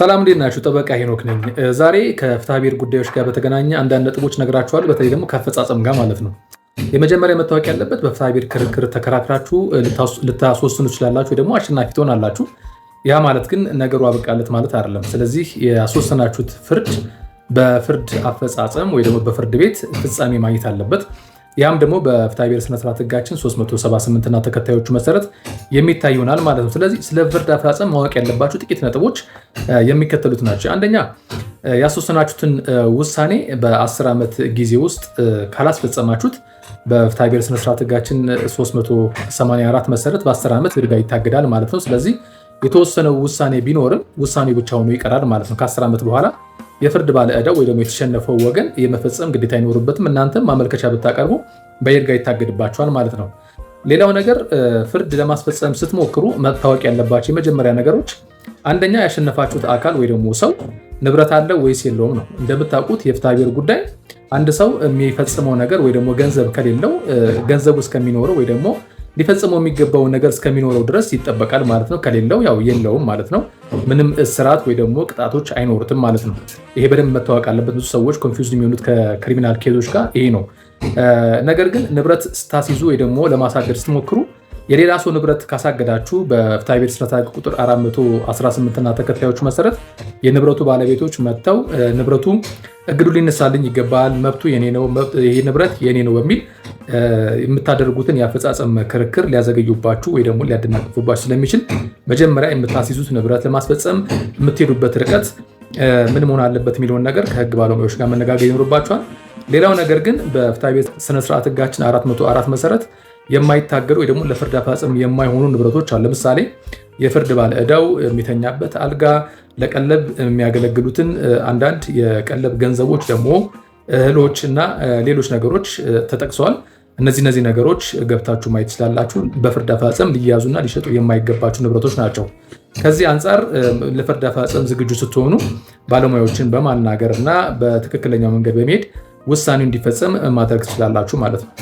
ሰላም እንዴት ናችሁ? ጠበቃ ሄኖክ ነኝ። ዛሬ ከፍትሐ ብሔር ጉዳዮች ጋር በተገናኘ አንዳንድ ነጥቦች ነግራችኋለሁ። በተለይ ደግሞ ከአፈጻጸም ጋር ማለት ነው። የመጀመሪያ መታወቅ ያለበት በፍትሐ ብሔር ክርክር ተከራክራችሁ ልታስወስኑ ትችላላችሁ ወይ ደግሞ አሸናፊ ትሆናላችሁ። ያ ማለት ግን ነገሩ አበቃለት ማለት አይደለም። ስለዚህ ያስወሰናችሁት ፍርድ በፍርድ አፈጻጸም ወይ ደግሞ በፍርድ ቤት ፍጻሜ ማግኘት አለበት። ያም ደግሞ በፍትሐ ብሔር ስነስርዓት ህጋችን 378 እና ተከታዮቹ መሰረት የሚታይ ይሆናል ማለት ነው። ስለዚህ ስለ ፍርድ አፈጻጸም ማወቅ ያለባችሁ ጥቂት ነጥቦች የሚከተሉት ናቸው። አንደኛ ያስወሰናችሁትን ውሳኔ በ10 ዓመት ጊዜ ውስጥ ካላስፈጸማችሁት በፍትሐ ብሔር ስነስርዓት ህጋችን 384 መሰረት በ10 ዓመት እድሜ ይታገዳል ማለት ነው። ስለዚህ የተወሰነው ውሳኔ ቢኖርም ውሳኔው ብቻ ሆኖ ይቀራል ማለት ነው። ከ10 ዓመት በኋላ የፍርድ ባለዕዳው ወይ ደግሞ የተሸነፈው ወገን የመፈጸም ግዴታ አይኖርበትም። እናንተም ማመልከቻ ብታቀርቡ በይርጋ ይታገድባችኋል ማለት ነው። ሌላው ነገር ፍርድ ለማስፈጸም ስትሞክሩ መታወቅ ያለባቸው የመጀመሪያ ነገሮች፣ አንደኛ ያሸነፋችሁት አካል ወይ ደግሞ ሰው ንብረት አለው ወይስ የለውም ነው። እንደምታውቁት የፍትሐ ብሔር ጉዳይ አንድ ሰው የሚፈጽመው ነገር ወይ ደግሞ ገንዘብ ከሌለው ገንዘቡ እስከሚኖረው ወይ ደግሞ ሊፈጽመው የሚገባውን ነገር እስከሚኖረው ድረስ ይጠበቃል ማለት ነው። ከሌለው ያው የለውም ማለት ነው። ምንም እስራት ወይ ደግሞ ቅጣቶች አይኖሩትም ማለት ነው። ይሄ በደንብ መታወቅ አለበት። ብዙ ሰዎች ኮንፊውዝድ የሚሆኑት ከክሪሚናል ኬዞች ጋር ይሄ ነው። ነገር ግን ንብረት ስታስይዙ ወይ ደግሞ ለማሳገድ ስትሞክሩ የሌላ ሰው ንብረት ካሳገዳችሁ በፍትሐ ብሔር ስነስርዓት ቁጥር 418 እና ተከታዮቹ መሰረት የንብረቱ ባለቤቶች መጥተው ንብረቱ እግዱ ሊነሳልኝ ይገባል፣ መብቱ የኔ ነው፣ ይሄ ንብረት የኔ ነው በሚል የምታደርጉትን የአፈጻጸም ክርክር ሊያዘገዩባችሁ ወይ ደግሞ ሊያደናቅፉባችሁ ስለሚችል መጀመሪያ የምታስይዙት ንብረት ለማስፈጸም የምትሄዱበት ርቀት ምን መሆን አለበት የሚለውን ነገር ከህግ ባለሙያዎች ጋር መነጋገር ይኖርባችኋል። ሌላው ነገር ግን በፍትሐ ብሔር ስነስርዓት ህጋችን 404 መሰረት የማይታገዱ ወይ ደግሞ ለፍርድ አፈጻጸም የማይሆኑ ንብረቶች አሉ። ለምሳሌ የፍርድ ባለዕዳው የሚተኛበት አልጋ፣ ለቀለብ የሚያገለግሉትን አንዳንድ የቀለብ ገንዘቦች፣ ደግሞ እህሎች እና ሌሎች ነገሮች ተጠቅሰዋል። እነዚህ ነገሮች ገብታችሁ ማየት ትችላላችሁ። በፍርድ አፈጻጸም ሊያዙና ሊሸጡ የማይገባቸው ንብረቶች ናቸው። ከዚህ አንጻር ለፍርድ አፈጻጸም ዝግጁ ስትሆኑ ባለሙያዎችን በማናገር እና በትክክለኛው መንገድ በመሄድ ውሳኔው እንዲፈጸም ማድረግ ትችላላችሁ ማለት ነው።